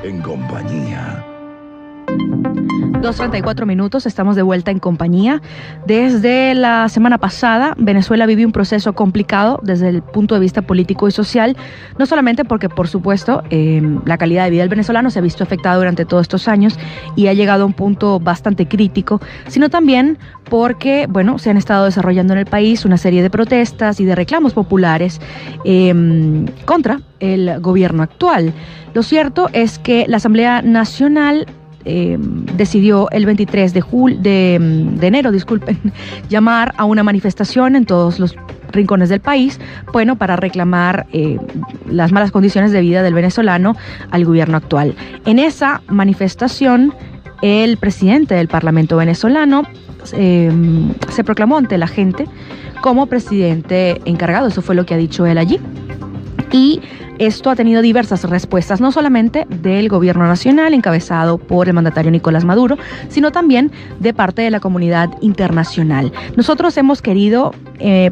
En compañía. 2:34, estamos de vuelta en compañía. Desde la semana pasada, Venezuela vive un proceso complicado desde el punto de vista político y social, no solamente porque, por supuesto, la calidad de vida del venezolano se ha visto afectada durante todos estos años y ha llegado a un punto bastante crítico, sino también porque, bueno, se han estado desarrollando en el país una serie de protestas y de reclamos populares contra el gobierno actual. Lo cierto es que la Asamblea Nacional decidió el 23 de enero, llamar a una manifestación en todos los rincones del país, bueno, para reclamar las malas condiciones de vida del venezolano al gobierno actual. En esa manifestación, el presidente del Parlamento venezolano se proclamó ante la gente como presidente encargado, eso fue lo que ha dicho él allí. Y esto ha tenido diversas respuestas, no solamente del gobierno nacional encabezado por el mandatario Nicolás Maduro, sino también de parte de la comunidad internacional. Nosotros hemos querido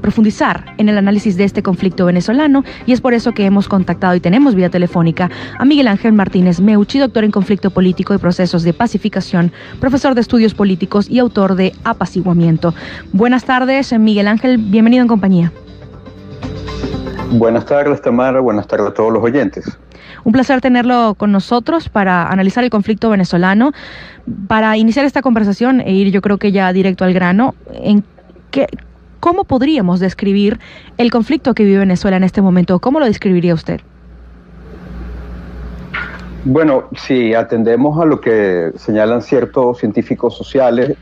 profundizar en el análisis de este conflicto venezolano y es por eso que hemos contactado y tenemos vía telefónica a Miguel Ángel Martínez Meucci, doctor en conflicto político y procesos de pacificación, profesor de estudios políticos y autor de Apaciguamiento. Buenas tardes, Miguel Ángel, bienvenido en compañía. Buenas tardes, Tamara. Buenas tardes a todos los oyentes. Un placer tenerlo con nosotros para analizar el conflicto venezolano. Para iniciar esta conversación e ir, yo creo que ya directo al grano, ¿cómo podríamos describir el conflicto que vive Venezuela en este momento? ¿Cómo lo describiría usted? Bueno, si atendemos a lo que señalan ciertos científicos sociales,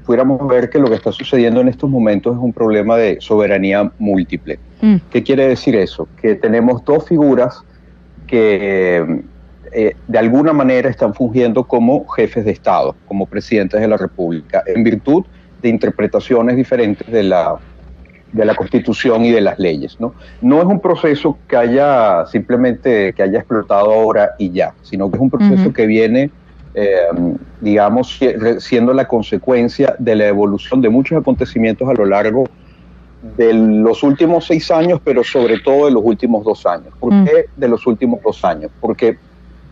pudiéramos ver que lo que está sucediendo en estos momentos es un problema de soberanía múltiple. ¿Qué quiere decir eso? Que tenemos dos figuras que de alguna manera están fungiendo como jefes de Estado, como presidentes de la República, en virtud de interpretaciones diferentes de la Constitución y de las leyes, ¿no? No es un proceso que haya explotado ahora y ya, sino que es un proceso que viene, digamos, siendo la consecuencia de la evolución de muchos acontecimientos a lo largo de los últimos 6 años, pero sobre todo de los últimos 2 años. ¿Por qué de los últimos 2 años? Porque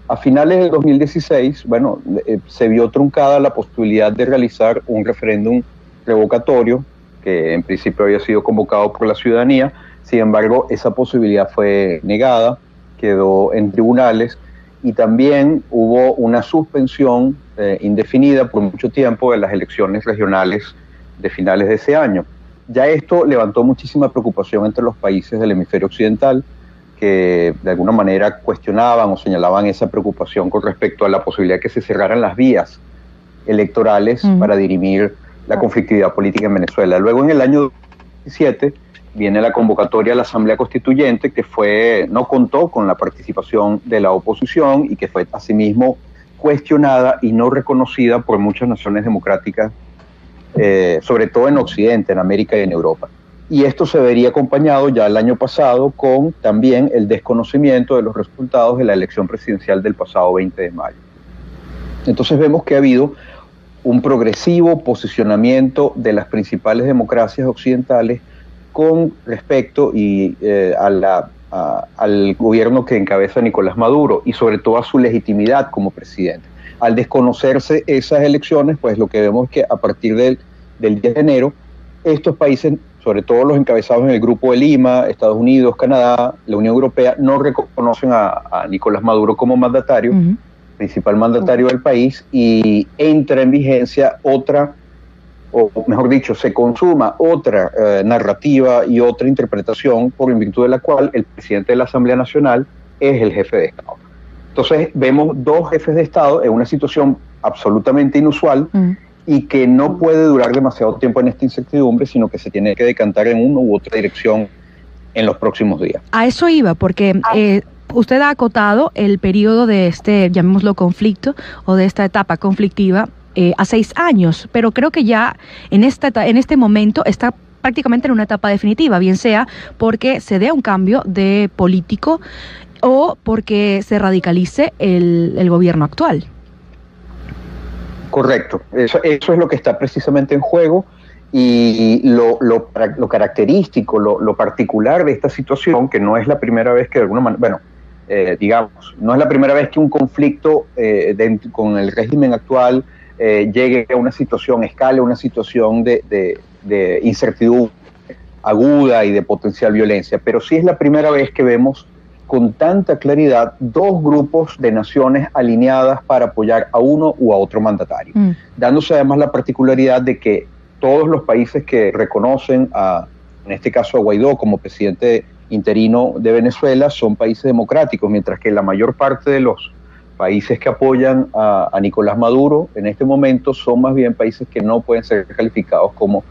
a finales del 2016, bueno, se vio truncada la posibilidad de realizar un referéndum revocatorio, que en principio había sido convocado por la ciudadanía. Sin embargo, esa posibilidad fue negada, quedó en tribunales, y también hubo una suspensión indefinida por mucho tiempo de las elecciones regionales de finales de ese año. Ya esto levantó muchísima preocupación entre los países del hemisferio occidental, que de alguna manera cuestionaban o señalaban esa preocupación con respecto a la posibilidad de que se cerraran las vías electorales para dirimir la conflictividad política en Venezuela. Luego, en el año 2017, viene la convocatoria a la Asamblea Constituyente, que no contó con la participación de la oposición y que fue asimismo cuestionada y no reconocida por muchas naciones democráticas, sobre todo en Occidente, en América y en Europa. Y esto se vería acompañado ya el año pasado con también el desconocimiento de los resultados de la elección presidencial del pasado 20 de mayo. Entonces vemos que ha habido un progresivo posicionamiento de las principales democracias occidentales con respecto al gobierno que encabeza Nicolás Maduro y sobre todo a su legitimidad como presidente. Al desconocerse esas elecciones, pues lo que vemos es que a partir del 10 de enero, estos países, sobre todo los encabezados en el Grupo de Lima, Estados Unidos, Canadá, la Unión Europea, no reconocen a Nicolás Maduro como mandatario, principal mandatario del país, y entra en vigencia otra, o mejor dicho, se consuma otra narrativa y otra interpretación por en virtud de la cual el presidente de la Asamblea Nacional es el jefe de Estado. Entonces vemos dos jefes de Estado en una situación absolutamente inusual y que no puede durar demasiado tiempo en esta incertidumbre, sino que se tiene que decantar en una u otra dirección en los próximos días. A eso iba, porque usted ha acotado el periodo de este, llamémoslo conflicto, o de esta etapa conflictiva a 6 años, pero creo que ya en este momento está prácticamente en una etapa definitiva, bien sea porque se dé un cambio de político o porque se radicalice el gobierno actual. Correcto, eso es lo que está precisamente en juego, y lo característico, lo particular de esta situación, que no es la primera vez que de alguna manera, bueno, digamos, no es la primera vez que un conflicto con el régimen actual llegue a una situación, escale a una situación de incertidumbre aguda y de potencial violencia, pero sí es la primera vez que vemos con tanta claridad dos grupos de naciones alineadas para apoyar a uno u a otro mandatario, dándose además la particularidad de que todos los países que reconocen en este caso a Guaidó como presidente interino de Venezuela son países democráticos, mientras que la mayor parte de los países que apoyan a Nicolás Maduro en este momento son más bien países que no pueden ser calificados como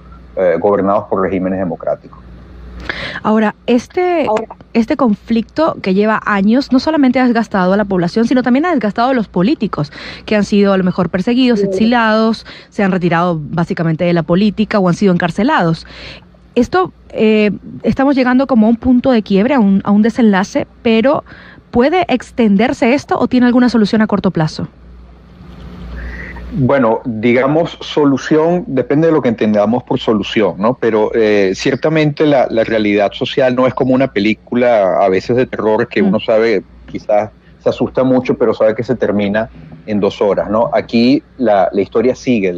gobernados por regímenes democráticos. Ahora, este conflicto que lleva años no solamente ha desgastado a la población, sino también ha desgastado a los políticos, que han sido a lo mejor perseguidos, exiliados, se han retirado básicamente de la política o han sido encarcelados. Esto, estamos llegando como a un punto de quiebre, a un desenlace, pero ¿puede extenderse esto o tiene alguna solución a corto plazo? Bueno, digamos, solución, depende de lo que entendamos por solución, ¿no? Pero ciertamente la realidad social no es como una película a veces de terror que uno sabe, quizás se asusta mucho, pero sabe que se termina en 2 horas, ¿no? Aquí la historia sigue,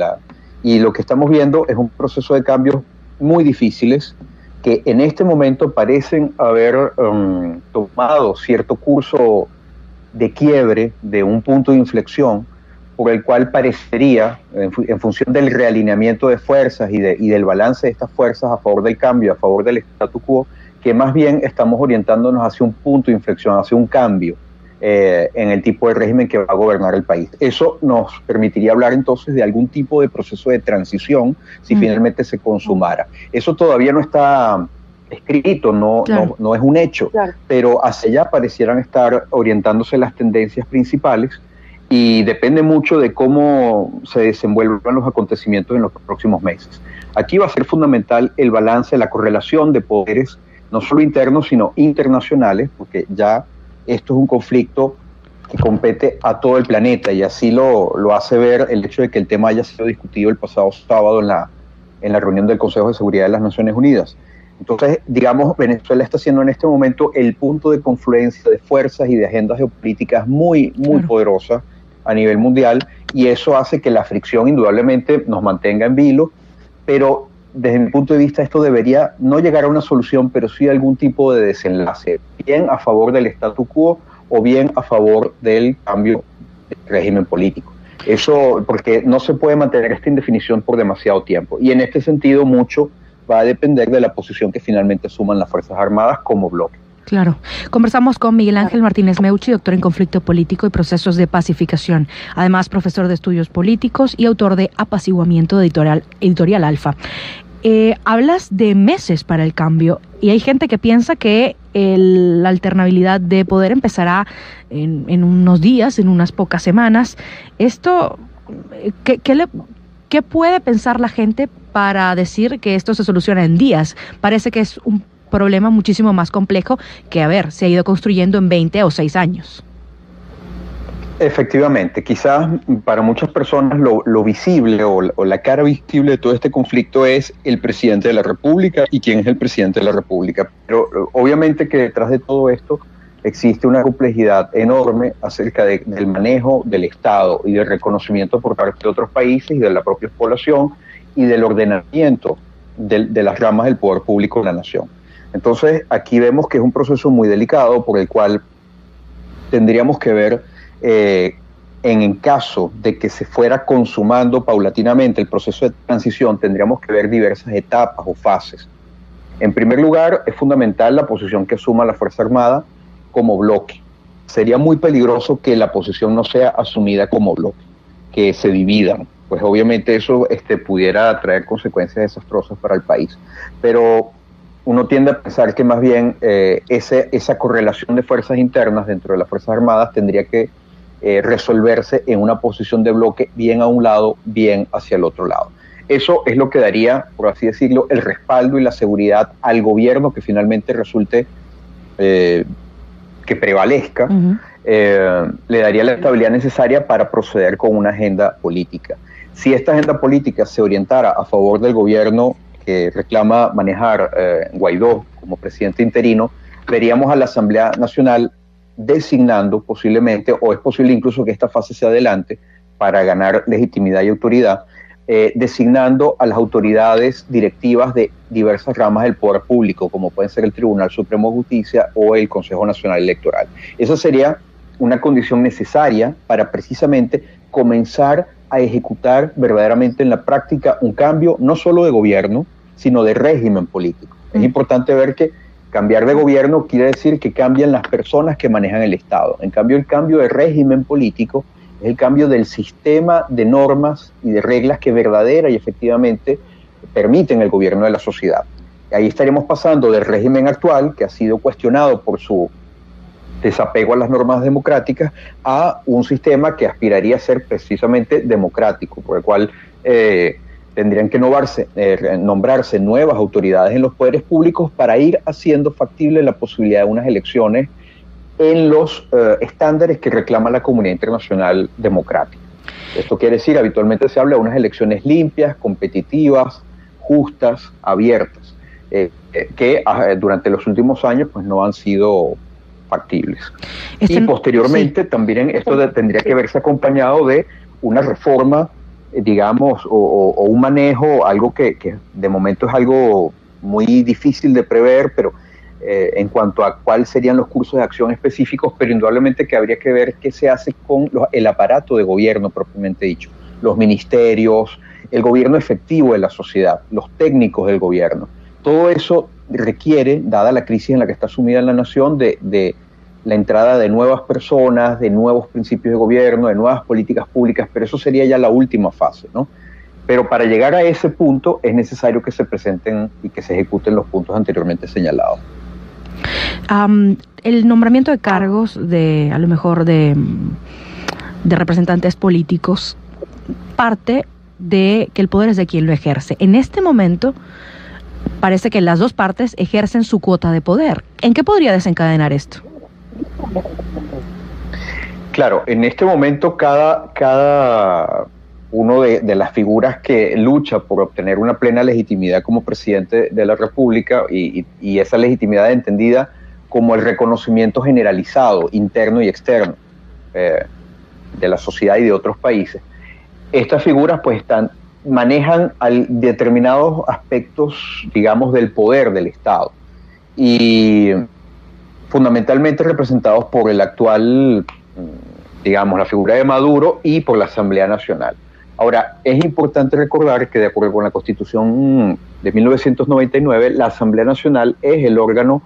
y lo que estamos viendo es un proceso de cambios muy difíciles que en este momento parecen haber tomado cierto curso de quiebre, de un punto de inflexión, por el cual parecería, en función del realineamiento de fuerzas y del balance de estas fuerzas a favor del cambio, a favor del statu quo, que más bien estamos orientándonos hacia un punto de inflexión, hacia un cambio en el tipo de régimen que va a gobernar el país. Eso nos permitiría hablar entonces de algún tipo de proceso de transición si finalmente se consumara. Eso todavía no está escrito, no es un hecho, pero hacia allá parecieran estar orientándose las tendencias principales. Y depende mucho de cómo se desenvuelvan los acontecimientos en los próximos meses. Aquí va a ser fundamental el balance, la correlación de poderes, no solo internos, sino internacionales, porque ya esto es un conflicto que compete a todo el planeta, y así lo hace ver el hecho de que el tema haya sido discutido el pasado sábado en la reunión del Consejo de Seguridad de las Naciones Unidas. Entonces, digamos, Venezuela está siendo en este momento el punto de confluencia de fuerzas y de agendas geopolíticas muy poderosas a nivel mundial, y eso hace que la fricción indudablemente nos mantenga en vilo, pero desde mi punto de vista esto debería no llegar a una solución, pero sí a algún tipo de desenlace, bien a favor del statu quo o bien a favor del cambio del régimen político. Eso porque no se puede mantener esta indefinición por demasiado tiempo, y en este sentido mucho va a depender de la posición que finalmente asuman las Fuerzas Armadas como bloque. Claro. Conversamos con Miguel Ángel Martínez Meucci, doctor en conflicto político y procesos de pacificación. Además, profesor de estudios políticos y autor de Apaciguamiento Editorial Alfa. Hablas de meses para el cambio, y hay gente que piensa que la alternabilidad de poder empezará en unos días, en unas pocas semanas. Esto, ¿qué puede pensar la gente para decir que esto se soluciona en días? Parece que es un problema muchísimo más complejo que, se ha ido construyendo en 20 o 6 años. Efectivamente, quizás para muchas personas lo visible o la cara visible de todo este conflicto es el presidente de la República y quién es el presidente de la República, pero obviamente que detrás de todo esto existe una complejidad enorme acerca del manejo del Estado y del reconocimiento por parte de otros países y de la propia población y del ordenamiento de las ramas del poder público de la nación. Entonces, aquí vemos que es un proceso muy delicado por el cual tendríamos que ver, en caso de que se fuera consumando paulatinamente el proceso de transición, tendríamos que ver diversas etapas o fases. En primer lugar, es fundamental la posición que asuma la Fuerza Armada como bloque. Sería muy peligroso que la posición no sea asumida como bloque, que se dividan, pues obviamente eso pudiera traer consecuencias desastrosas para el país. Pero uno tiende a pensar que más bien esa correlación de fuerzas internas dentro de las Fuerzas Armadas tendría que resolverse en una posición de bloque bien a un lado, bien hacia el otro lado. Eso es lo que daría, por así decirlo, el respaldo y la seguridad al gobierno que finalmente resulte que prevalezca, le daría la estabilidad necesaria para proceder con una agenda política. Si esta agenda política se orientara a favor del gobierno que reclama manejar Guaidó como presidente interino, veríamos a la Asamblea Nacional designando posiblemente, o es posible incluso que esta fase se adelante para ganar legitimidad y autoridad, designando a las autoridades directivas de diversas ramas del poder público, como pueden ser el Tribunal Supremo de Justicia o el Consejo Nacional Electoral. Esa sería una condición necesaria para precisamente comenzar a ejecutar verdaderamente en la práctica un cambio no solo de gobierno, sino de régimen político. Es importante ver que cambiar de gobierno quiere decir que cambian las personas que manejan el Estado. En cambio, el cambio de régimen político es el cambio del sistema de normas y de reglas que verdadera y efectivamente permiten el gobierno de la sociedad. Ahí estaremos pasando del régimen actual, que ha sido cuestionado por su desapego a las normas democráticas, a un sistema que aspiraría a ser precisamente democrático, por el cual tendrían que nombrarse nuevas autoridades en los poderes públicos para ir haciendo factible la posibilidad de unas elecciones en los estándares que reclama la comunidad internacional democrática. Esto quiere decir, habitualmente se habla de unas elecciones limpias, competitivas, justas, abiertas, que durante los últimos años pues, no han sido factibles. Y posteriormente también esto tendría que verse acompañado de una reforma, digamos, o un manejo, algo que de momento es algo muy difícil de prever, pero en cuanto a cuáles serían los cursos de acción específicos, pero indudablemente que habría que ver qué se hace con el aparato de gobierno propiamente dicho, los ministerios, el gobierno efectivo de la sociedad, los técnicos del gobierno. Todo eso requiere, dada la crisis en la que está sumida la nación, de la entrada de nuevas personas, de nuevos principios de gobierno, de nuevas políticas públicas, pero eso sería ya la última fase, ¿no? Pero para llegar a ese punto es necesario que se presenten y que se ejecuten los puntos anteriormente señalados. El nombramiento de cargos a lo mejor de representantes políticos parte de que el poder es de quien lo ejerce. En este momento parece que las dos partes ejercen su cuota de poder. ¿En qué podría desencadenar esto? Claro, en este momento cada uno de las figuras que lucha por obtener una plena legitimidad como presidente de la República y esa legitimidad entendida como el reconocimiento generalizado, interno y externo de la sociedad y de otros países. Estas figuras pues manejan determinados aspectos, digamos, del poder del Estado y fundamentalmente representados por el actual, digamos, la figura de Maduro y por la Asamblea Nacional. Ahora, es importante recordar que de acuerdo con la Constitución de 1999, la Asamblea Nacional es el órgano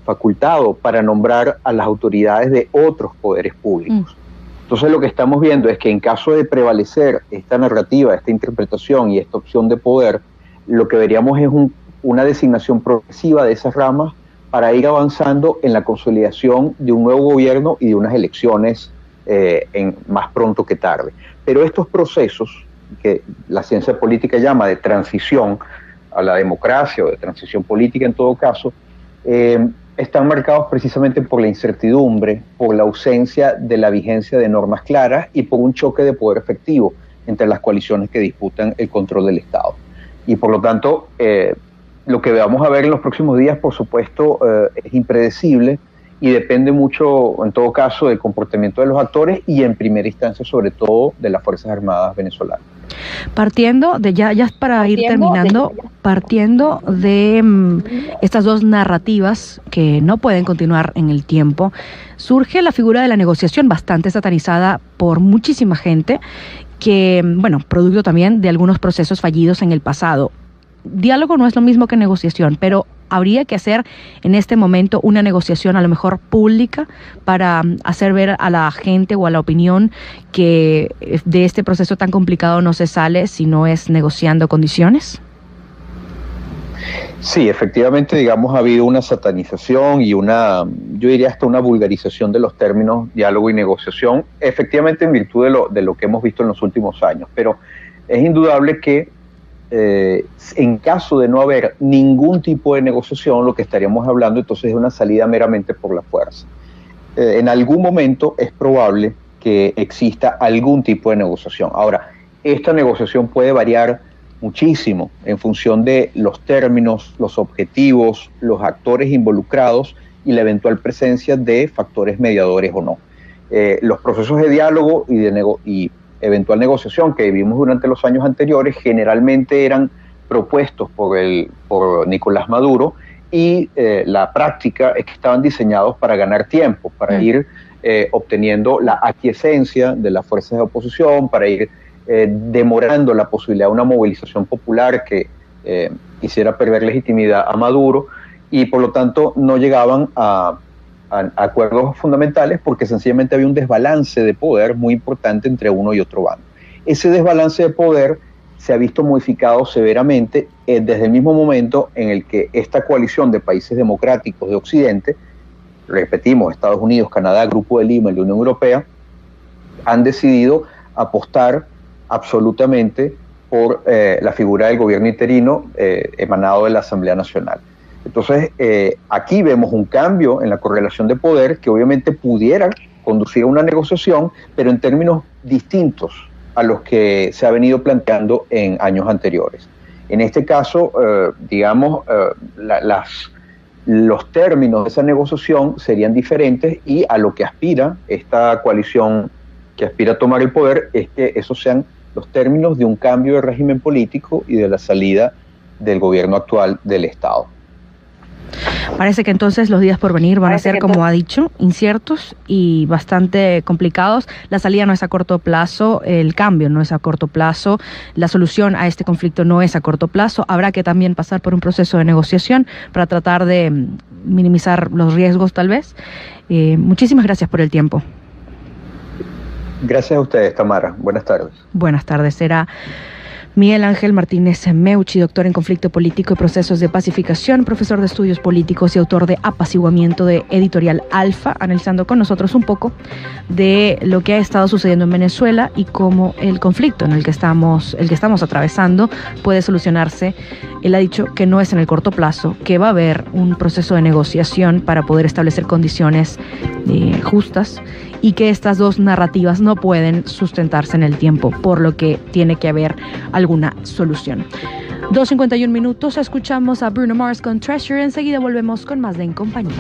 facultado para nombrar a las autoridades de otros poderes públicos. Entonces lo que estamos viendo es que en caso de prevalecer esta narrativa, esta interpretación y esta opción de poder, lo que veríamos es una designación progresiva de esas ramas para ir avanzando en la consolidación de un nuevo gobierno y de unas elecciones más pronto que tarde. Pero estos procesos, que la ciencia política llama de transición a la democracia o de transición política en todo caso, están marcados precisamente por la incertidumbre, por la ausencia de la vigencia de normas claras y por un choque de poder efectivo entre las coaliciones que disputan el control del Estado. Y por lo tanto, lo que vamos a ver en los próximos días, por supuesto, es impredecible y depende mucho, en todo caso, del comportamiento de los actores y en primera instancia, sobre todo, de las Fuerzas Armadas venezolanas. Partiendo de, ya para ir terminando, partiendo de estas dos narrativas que no pueden continuar en el tiempo, surge la figura de la negociación bastante satanizada por muchísima gente que, bueno, producto también de algunos procesos fallidos en el pasado. Diálogo no es lo mismo que negociación, pero habría que hacer en este momento una negociación a lo mejor pública para hacer ver a la gente o a la opinión que de este proceso tan complicado no se sale si no es negociando condiciones. Sí, efectivamente, digamos, ha habido una satanización y yo diría hasta una vulgarización de los términos diálogo y negociación, efectivamente en virtud de lo que hemos visto en los últimos años, pero es indudable que en caso de no haber ningún tipo de negociación, lo que estaríamos hablando entonces es de una salida meramente por la fuerza. En algún momento es probable que exista algún tipo de negociación. Ahora, esta negociación puede variar muchísimo en función de los términos, los objetivos, los actores involucrados y la eventual presencia de factores mediadores o no. Los procesos de diálogo y eventual negociación que vivimos durante los años anteriores generalmente eran propuestos por Nicolás Maduro, y la práctica es que estaban diseñados para ganar tiempo, para ir obteniendo la aquiescencia de las fuerzas de oposición, para ir demorando la posibilidad de una movilización popular que quisiera perder legitimidad a Maduro, y por lo tanto no llegaban a acuerdos fundamentales porque sencillamente había un desbalance de poder muy importante entre uno y otro bando. Ese desbalance de poder se ha visto modificado severamente desde el mismo momento en el que esta coalición de países democráticos de Occidente, repetimos, Estados Unidos, Canadá, Grupo de Lima y la Unión Europea, han decidido apostar absolutamente por la figura del gobierno interino emanado de la Asamblea Nacional. Entonces, aquí vemos un cambio en la correlación de poder que obviamente pudiera conducir a una negociación, pero en términos distintos a los que se ha venido planteando en años anteriores. En este caso, los términos de esa negociación serían diferentes, y a lo que aspira esta coalición que aspira a tomar el poder es que esos sean los términos de un cambio de régimen político y de la salida del gobierno actual del Estado. Parece que entonces los días por venir van a ser, como ha dicho, inciertos y bastante complicados. La salida no es a corto plazo, el cambio no es a corto plazo, la solución a este conflicto no es a corto plazo. Habrá que también pasar por un proceso de negociación para tratar de minimizar los riesgos, tal vez. Muchísimas gracias por el tiempo. Gracias a ustedes, Tamara. Buenas tardes. Buenas tardes. Será Miguel Ángel Martínez Meucci, doctor en conflicto político y procesos de pacificación, profesor de estudios políticos y autor de Apaciguamiento, de Editorial Alfa, analizando con nosotros un poco de lo que ha estado sucediendo en Venezuela y cómo el conflicto en el que estamos atravesando puede solucionarse. Él ha dicho que no es en el corto plazo, que va a haber un proceso de negociación para poder establecer condiciones justas, y que estas dos narrativas no pueden sustentarse en el tiempo, por lo que tiene que haber alguna solución. 2:51 minutos, escuchamos a Bruno Mars con Treasure, enseguida volvemos con más de En Compañía.